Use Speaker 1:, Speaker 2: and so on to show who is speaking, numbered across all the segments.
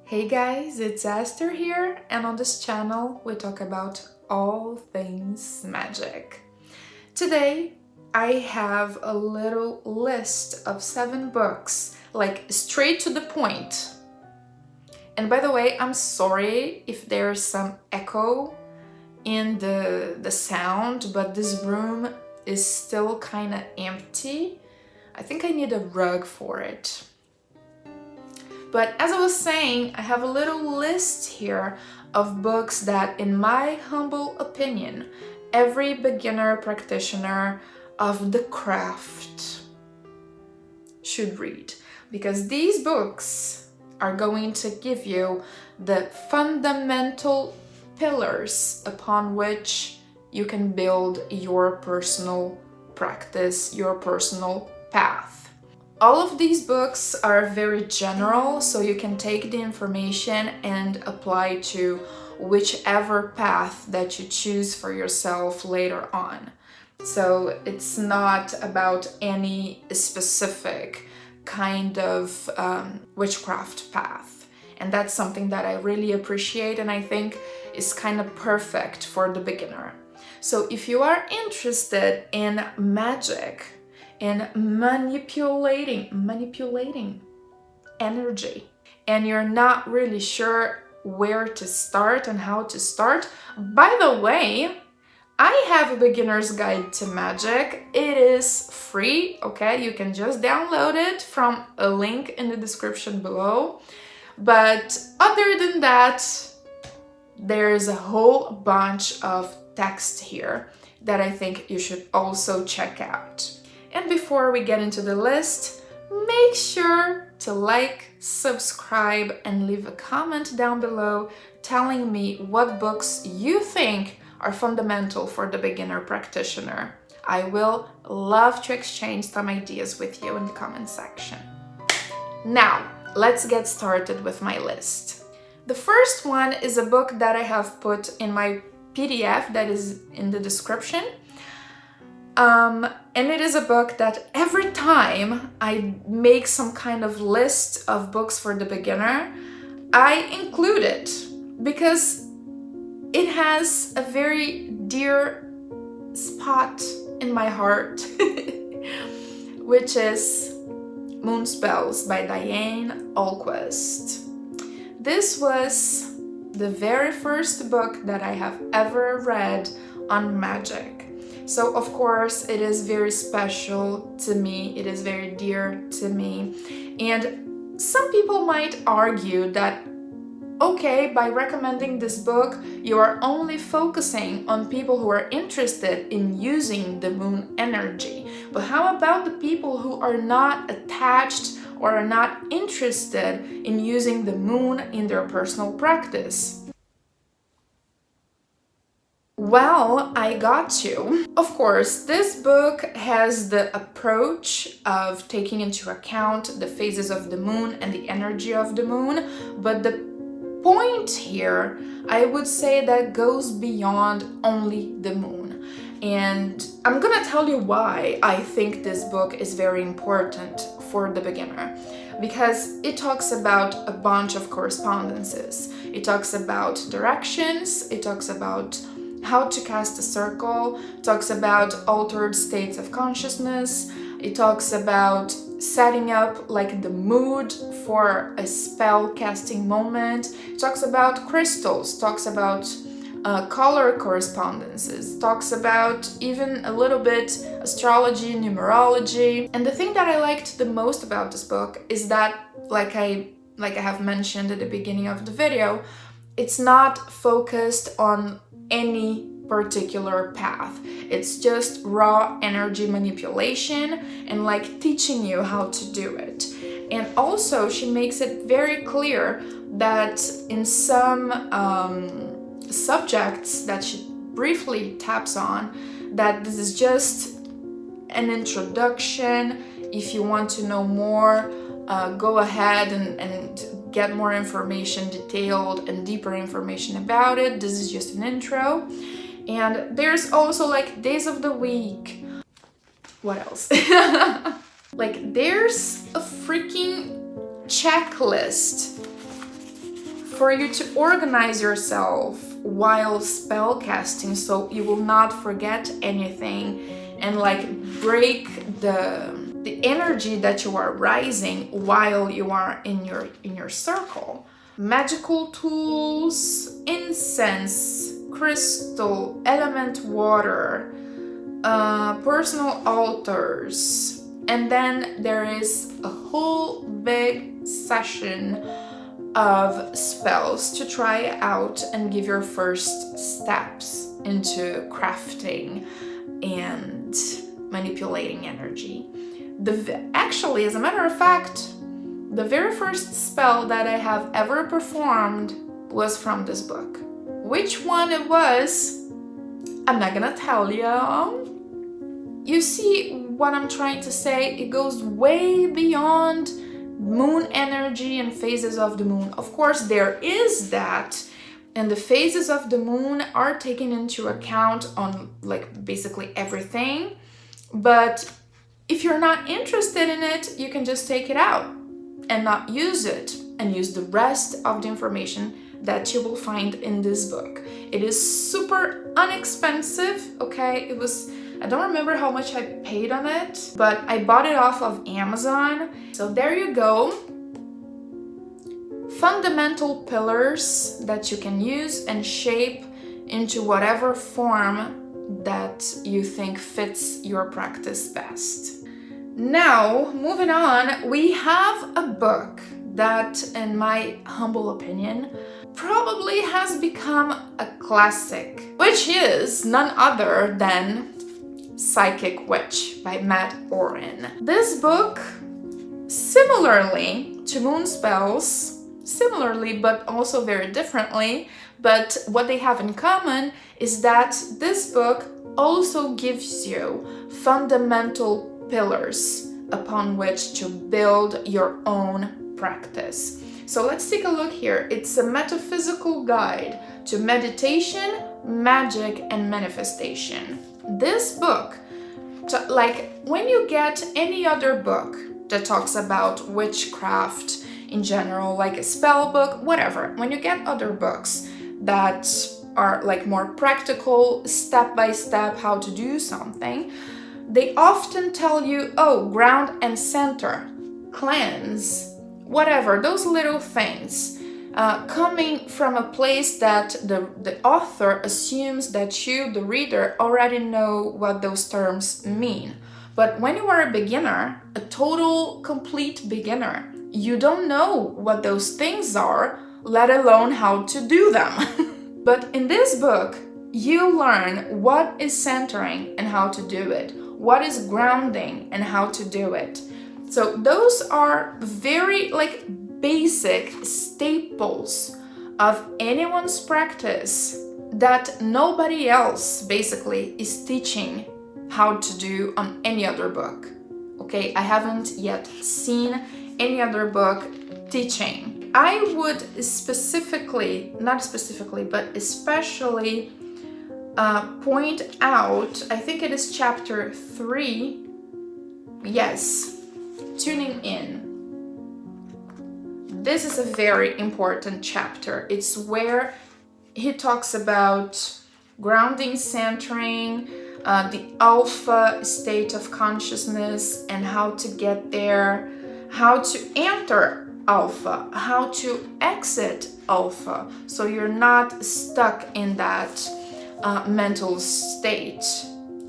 Speaker 1: Hey guys, it's Aster here, and on this channel we talk about all things magic. Today I have a little list of 7 books, like straight to the point. And by the way, I'm sorry if there's some echo in the sound, but this room is still kind of empty. I think I need a rug for it. But as I was saying, I have a little list here of books that, in my humble opinion, every beginner practitioner of the craft should read. Because these books are going to give you the fundamental pillars upon which you can build your personal practice, your personal path. All of these books are very general, so you can take the information and apply to whichever path that you choose for yourself later on. So it's not about any specific kind of witchcraft path. And that's something that I really appreciate and I think is kind of perfect for the beginner. So if you are interested in magic, in manipulating energy, and you're not really sure where to start and how to start, by the way, I have a beginner's guide to magic. It is free, okay? You can just download it from a link in the description below. But other than that, there's a whole bunch of text here that I think you should also check out. And before we get into the list, make sure to like, subscribe, and leave a comment down below telling me what books you think are fundamental for the beginner practitioner. I will love to exchange some ideas with you in the comment section. Now, let's get started with my list. The first one is a book that I have put in my PDF that is in the description. And it is a book that every time I make some kind of list of books for the beginner, I include it because it has a very dear spot in my heart, which is Moon Spells by Diane Ahlquist. This was the very first book that I have ever read on magic. So of course it is very special to me, it is very dear to me. And some people might argue that, okay, by recommending this book, you are only focusing on people who are interested in using the moon energy. But how about the people who are not attached or are not interested in using the moon in their personal practice? Well, I got you. Of course, this book has the approach of taking into account the phases of the moon and the energy of the moon, but the point here, I would say, that goes beyond only the moon. And I'm gonna tell you why I think this book is very important for the beginner. Because it talks about a bunch of correspondences. It talks about directions, it talks about how to cast a circle, talks about altered states of consciousness, it talks about setting up like the mood for a spell casting moment, it talks about crystals, talks about color correspondences, talks about even a little bit astrology, numerology. And the thing that I liked the most about this book is that, like I have mentioned at the beginning of the video, it's not focused on any particular path. It's just raw energy manipulation and like teaching you how to do it. And also she makes it very clear that in some subjects that she briefly taps on, that this is just an introduction. If you want to know more, go ahead and get more information, detailed and deeper information about it. This is just an intro. And there's also like days of the week. What else? Like there's a freaking checklist for you to organize yourself while spell casting so you will not forget anything and like break the energy that you are rising while you are in your circle. Magical tools, incense, crystal, element water, personal altars, and then there is a whole big session of spells to try out and give your first steps into crafting and manipulating energy. Actually, as a matter of fact, the very first spell that I have ever performed was from this book. Which one it was, I'm not gonna tell you. You see what I'm trying to say? It goes way beyond moon energy and phases of the moon. Of course, there is that, and the phases of the moon are taken into account on like basically everything. But if you're not interested in it, you can just take it out and not use it and use the rest of the information that you will find in this book. It is super inexpensive, okay? I don't remember how much I paid on it, but I bought it off of Amazon. So there you go. Fundamental pillars that you can use and shape into whatever form that you think fits your practice best. Now, moving on, we have a book that, in my humble opinion, probably has become a classic, which is none other than Psychic Witch by Matt Oren. This book, similarly to moon spells, but also very differently, but what they have in common is that this book also gives you fundamental pillars upon which to build your own practice. So let's take a look here. It's a metaphysical guide to meditation, magic, and manifestation. This book, like when you get any other book that talks about witchcraft in general, like a spell book, whatever, when you get other books that are like more practical, step by step how to do something, they often tell you, oh, ground and center, cleanse, whatever, those little things, coming from a place that the author assumes that you, the reader, already know what those terms mean. But when you are a beginner, a total, complete beginner, you don't know what those things are, let alone how to do them. But in this book, you learn what is centering and how to do it, what is grounding and how to do it. So those are very like basic staples of anyone's practice that nobody else basically is teaching how to do on any other book. Okay, I haven't yet seen any other book teaching. I would especially point out, I think it is chapter 3, yes, tuning in. This is a very important chapter. It's where he talks about grounding, centering, the alpha state of consciousness and how to get there, how to enter alpha, how to exit alpha, so you're not stuck in that mental state.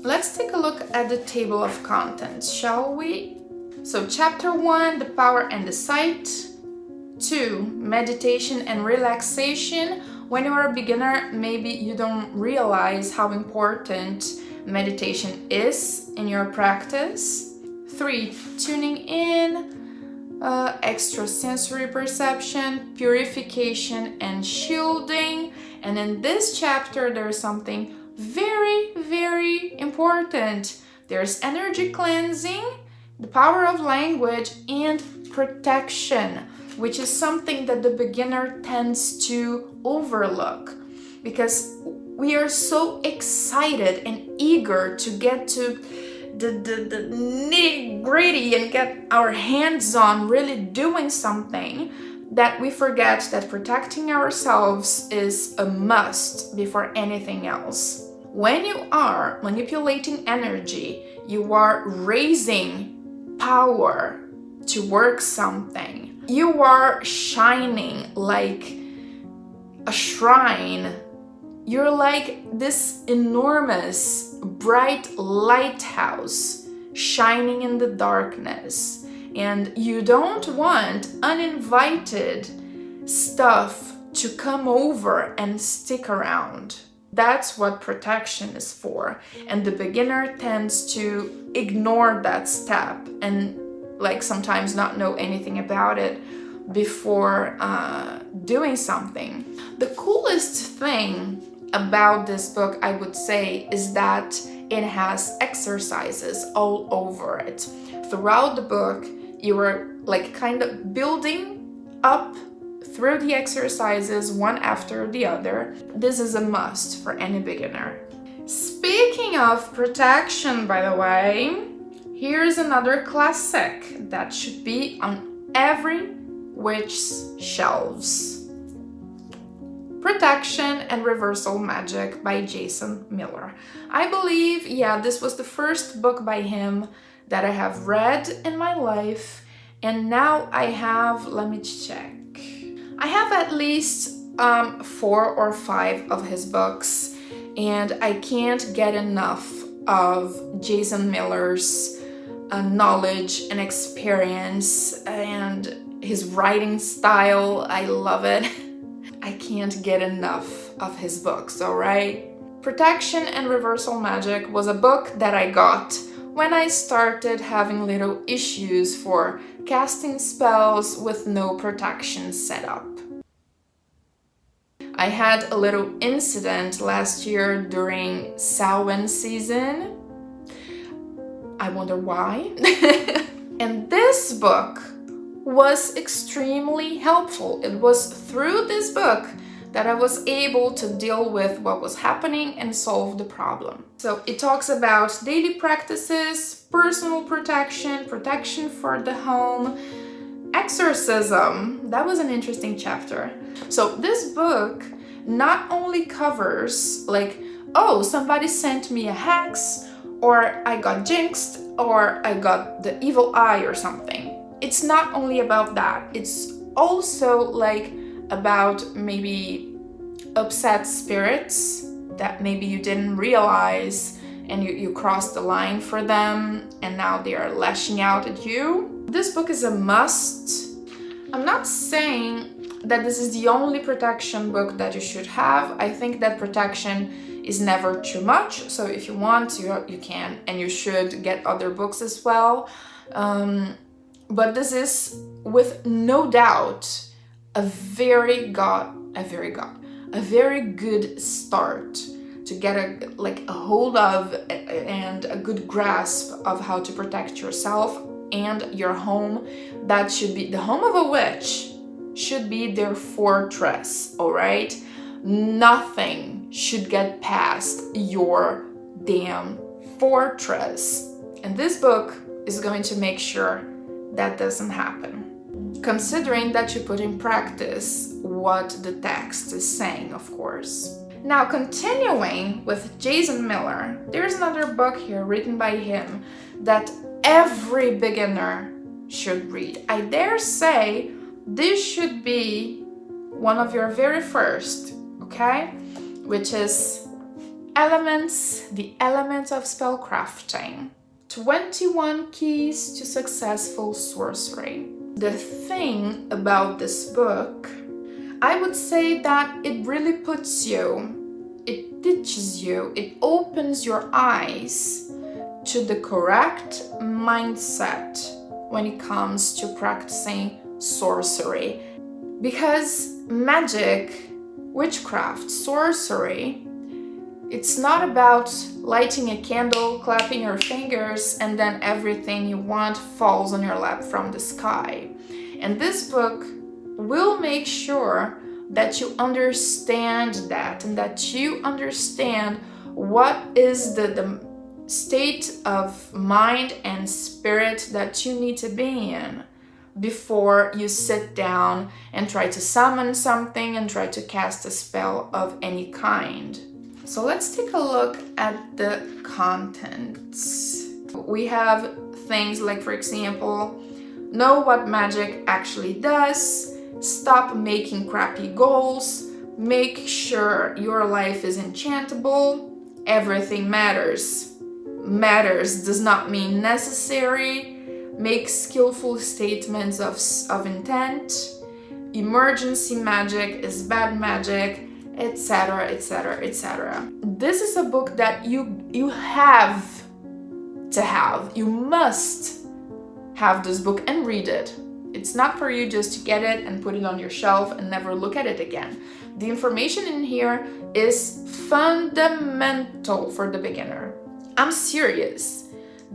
Speaker 1: Let's take a look at the table of contents, shall we? So chapter 1, the power and the sight. 2, meditation and relaxation. When you are a beginner, maybe you don't realize how important meditation is in your practice. 3, tuning in, extrasensory perception, purification and shielding. And in this chapter, there's something very, very important. There's energy cleansing, the power of language, and protection, which is something that the beginner tends to overlook because we are so excited and eager to get to the nitty-gritty and get our hands on really doing something that we forget that protecting ourselves is a must before anything else. When you are manipulating energy, you are raising power to work something. You are shining like a shrine. You're like this enormous, bright lighthouse shining in the darkness. And you don't want uninvited stuff to come over and stick around. That's what protection is for. And the beginner tends to ignore that step and like sometimes not know anything about it before doing something. The coolest thing about this book, I would say, is that it has exercises all over it. Throughout the book, you are like kind of building up through the exercises one after the other. This is a must for any beginner. Speaking of protection, by the way, here's another classic that should be on every witch's shelves. Protection and Reversal Magic by Jason Miller. I believe, this was the first book by him that I have read in my life, and now I have, let me check, I have at least 4 or 5 of his books, and I can't get enough of Jason Miller's knowledge and experience and his writing style. I love it. I can't get enough of his books, alright? Protection and Reversal Magic was a book that I got when I started having little issues for casting spells with no protection set up. I had a little incident last year during Samhain season. I wonder why. And this book was extremely helpful. It was through this book that I was able to deal with what was happening and solve the problem. So it talks about daily practices, personal protection, protection for the home, exorcism. That was an interesting chapter. So this book not only covers like, oh, somebody sent me a hex, or I got jinxed, or I got the evil eye or something. It's not only about that. It's also like about maybe upset spirits that maybe you didn't realize and you crossed the line for them and now they are lashing out at you. This book is a must. I'm not saying that this is the only protection book that you should have. I think that protection is never too much. So if you want, you can and you should get other books as well. But this is with no doubt a very good start to get a hold of and a good grasp of how to protect yourself and your home. That should be the home of a witch, should be their fortress, all right? Nothing should get past your damn fortress. And this book is going to make sure that doesn't happen, considering that you put in practice what the text is saying, of course. Now, continuing with Jason Miller, there's another book here written by him that every beginner should read. I dare say this should be one of your very first, okay? Which is The Elements of Spellcrafting. 21 Keys to Successful Sorcery. The thing about this book, I would say that it really puts you, it teaches you, it opens your eyes to the correct mindset when it comes to practicing sorcery. Because magic, witchcraft, sorcery, it's not about lighting a candle, clapping your fingers, and then everything you want falls on your lap from the sky. And this book will make sure that you understand that and that you understand what is the state of mind and spirit that you need to be in. before you sit down and try to summon something and try to cast a spell of any kind. So let's take a look at the contents. We have things like, for example, know what magic actually does, stop making crappy goals, make sure your life is enchantable, everything matters. Matters does not mean necessary, make skillful statements of intent, emergency magic is bad magic, etc, etc, etc. This is a book that you have to have. You must have this book and read it. It's not for you just to get it and put it on your shelf and never look at it again. The information in here is fundamental for the beginner. I'm serious.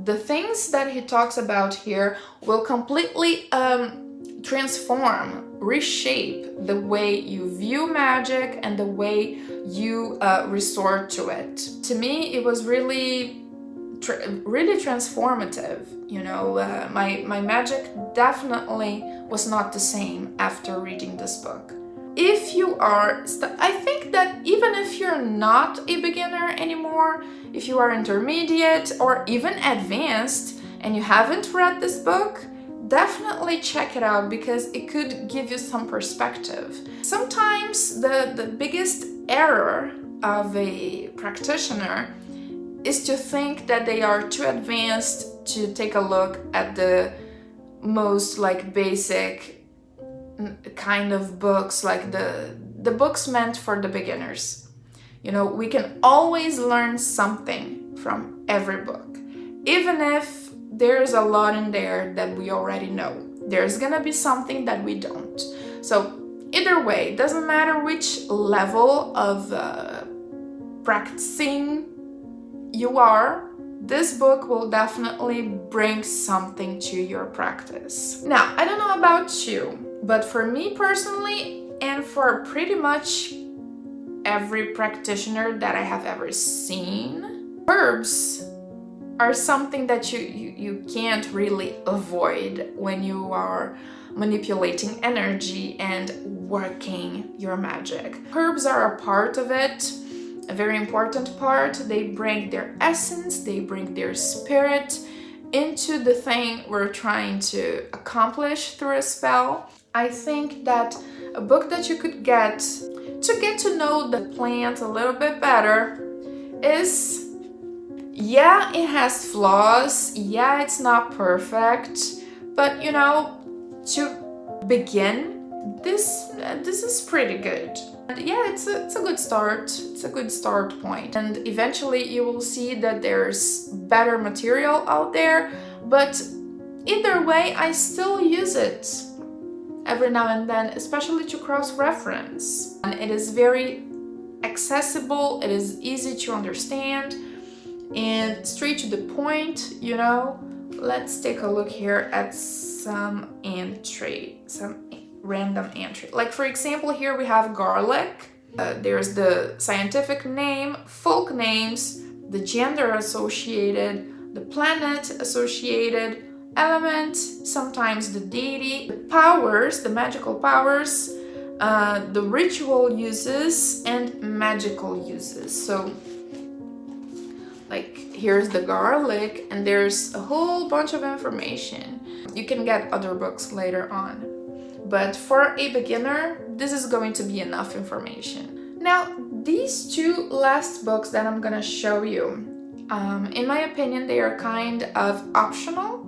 Speaker 1: The things that he talks about here will completely transform, reshape the way you view magic and the way you resort to it. To me, it was really transformative. You know, my magic definitely was not the same after reading this book. If you are, I think that even if you're not a beginner anymore, if you are intermediate or even advanced and you haven't read this book, definitely check it out because it could give you some perspective. Sometimes the biggest error of a practitioner is to think that they are too advanced to take a look at the most like basic kind of books, like the books meant for the beginners. You know, we can always learn something from every book, even if there's a lot in there that we already know. There's gonna be something that we don't. So either way, it doesn't matter which level of practicing you are, this book will definitely bring something to your practice. Now, I don't know about you, but for me personally, and for pretty much every practitioner that I have ever seen, herbs are something that you can't really avoid when you are manipulating energy and working your magic. Herbs are a part of it, a very important part. They bring their essence, they bring their spirit into the thing we're trying to accomplish through a spell. I think that a book that you could get to know the plant a little bit better is, yeah, it has flaws, yeah, it's not perfect, but you know, to begin, this is pretty good. And yeah, it's a good start. It's a good start point. And eventually you will see that there's better material out there, but either way, I still use it every now and then, especially to cross-reference. And it is very accessible, it is easy to understand, and straight to the point, you know. Let's take a look here at some random entry. Like for example, here we have garlic. There's the scientific name, folk names, the gender associated, the planet associated, element, sometimes the deity, the powers, the magical powers, the ritual uses, and magical uses. So like here's the garlic, and there's a whole bunch of information. You can get other books later on, but for a beginner, this is going to be enough information. Now, these two last books that I'm gonna show you, in my opinion, they are kind of optional,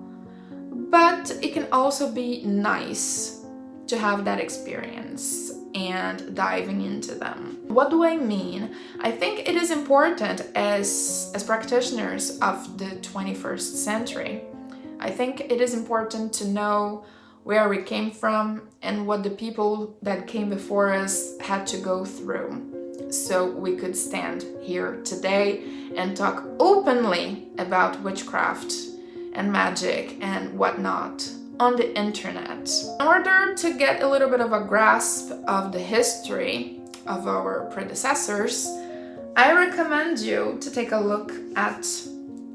Speaker 1: but it can also be nice to have that experience and diving into them. What do I mean? I think it is important as practitioners of the 21st century. I think it is important to know where we came from and what the people that came before us had to go through, so we could stand here today and talk openly about witchcraft and magic and whatnot on the internet. In order to get a little bit of a grasp of the history of our predecessors, I recommend you to take a look at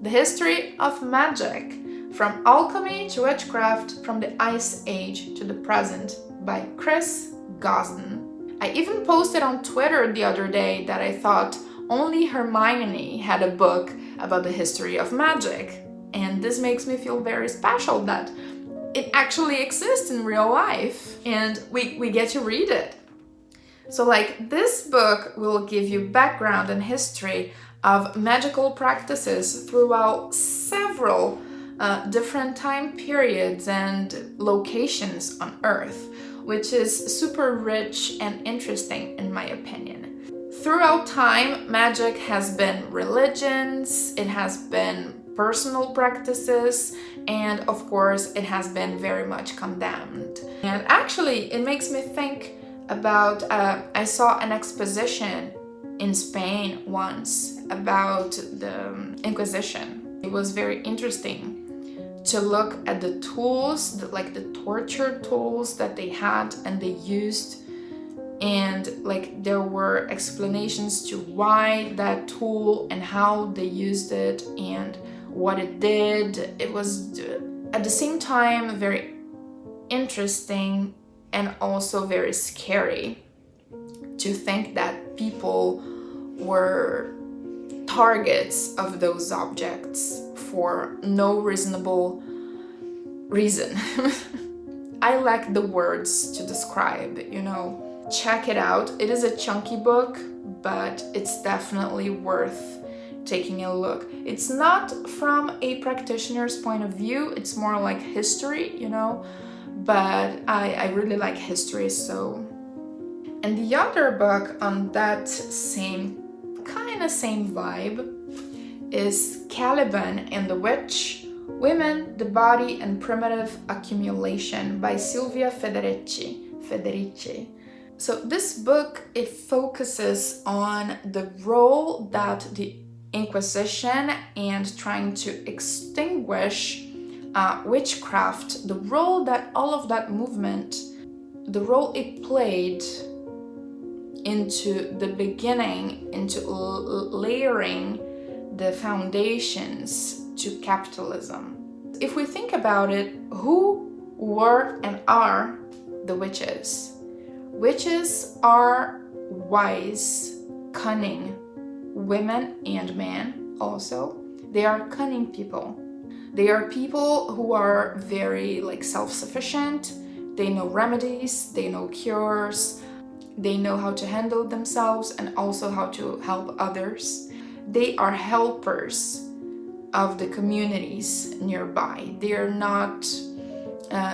Speaker 1: the history of magic From Alchemy to Witchcraft, from the Ice Age to the Present by Chris Gosden. I even posted on Twitter the other day that I thought only Hermione had a book about the history of magic. And this makes me feel very special that it actually exists in real life and we get to read it. So like this book will give you background and history of magical practices throughout several different time periods and locations on Earth, which is super rich and interesting in my opinion. Throughout time, magic has been religions, it has been personal practices, and of course it has been very much condemned. And actually it makes me think about, I saw an exposition in Spain once about the Inquisition. It was very interesting to look at the tools, like the torture tools that they had and they used, and like there were explanations to why that tool and how they used it and what it did. It was at the same time very interesting and also very scary to think that people were targets of those objects for no reasonable reason. I lack the words to describe, you know. Check it out. It is a chunky book, but it's definitely worth taking a look. It's not from a practitioner's point of view, it's more like history, you know, but I really like history, so. And the other book on that same vibe is Caliban and the Witch, Women, the Body and Primitive Accumulation by Silvia Federici. So this book, it focuses on the role that the Inquisition and trying to extinguish witchcraft, the role that all of that movement, the role it played into the beginning, into layering the foundations to capitalism. If we think about it, who were and are the witches? Witches are wise, cunning women and men also. They are cunning people. They are people who are very like self-sufficient. They know remedies, they know cures, they know how to handle themselves and also how to help others. They are helpers of the communities nearby. They are not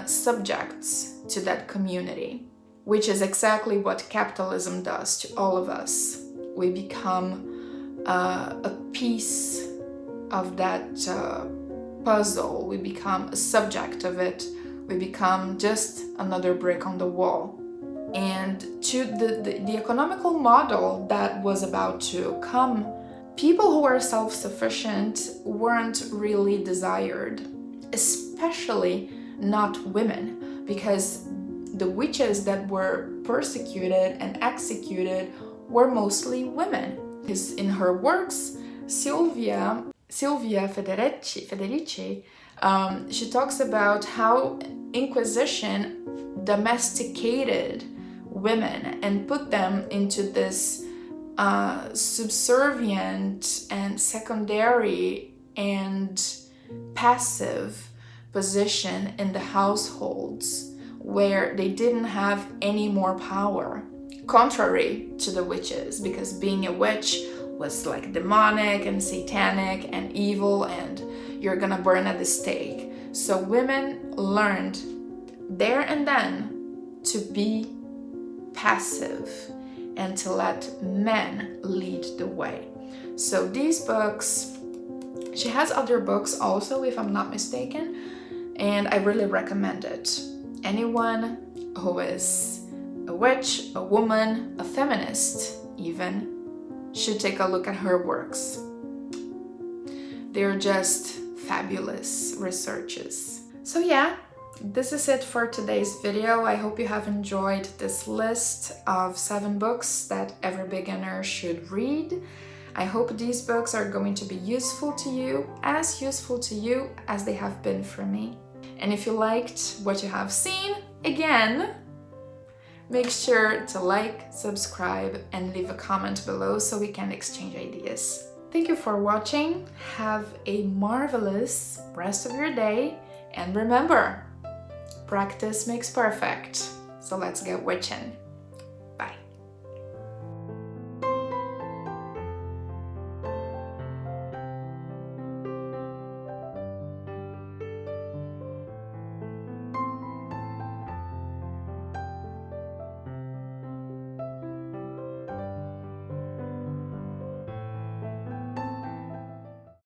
Speaker 1: subjects to that community, which is exactly what capitalism does to all of us. We become a piece of that puzzle. We become a subject of it. We become just another brick on the wall. And to the economical model that was about to come, people who are self-sufficient weren't really desired, especially not women, because the witches that were persecuted and executed were mostly women. Because in her works, Silvia Federici, she talks about how Inquisition domesticated women and put them into this subservient and secondary and passive position in the households where they didn't have any more power, contrary to the witches, because being a witch was like demonic and satanic and evil and you're gonna burn at the stake. So women learned there and then to be passive and to let men lead the way. So these books, she has other books also, if I'm not mistaken, and I really recommend it. Anyone who is a witch, a woman, a feminist even, should take a look at her works. They're just fabulous researches. So yeah, this is it for today's video. I hope you have enjoyed this list of 7 books that every beginner should read. I hope these books are going to be useful to you as they have been for me. And if you liked what you have seen, again, make sure to like, subscribe, and leave a comment below so we can exchange ideas. Thank you for watching. Have a marvelous rest of your day. And remember, practice makes perfect. So let's get witching. Bye.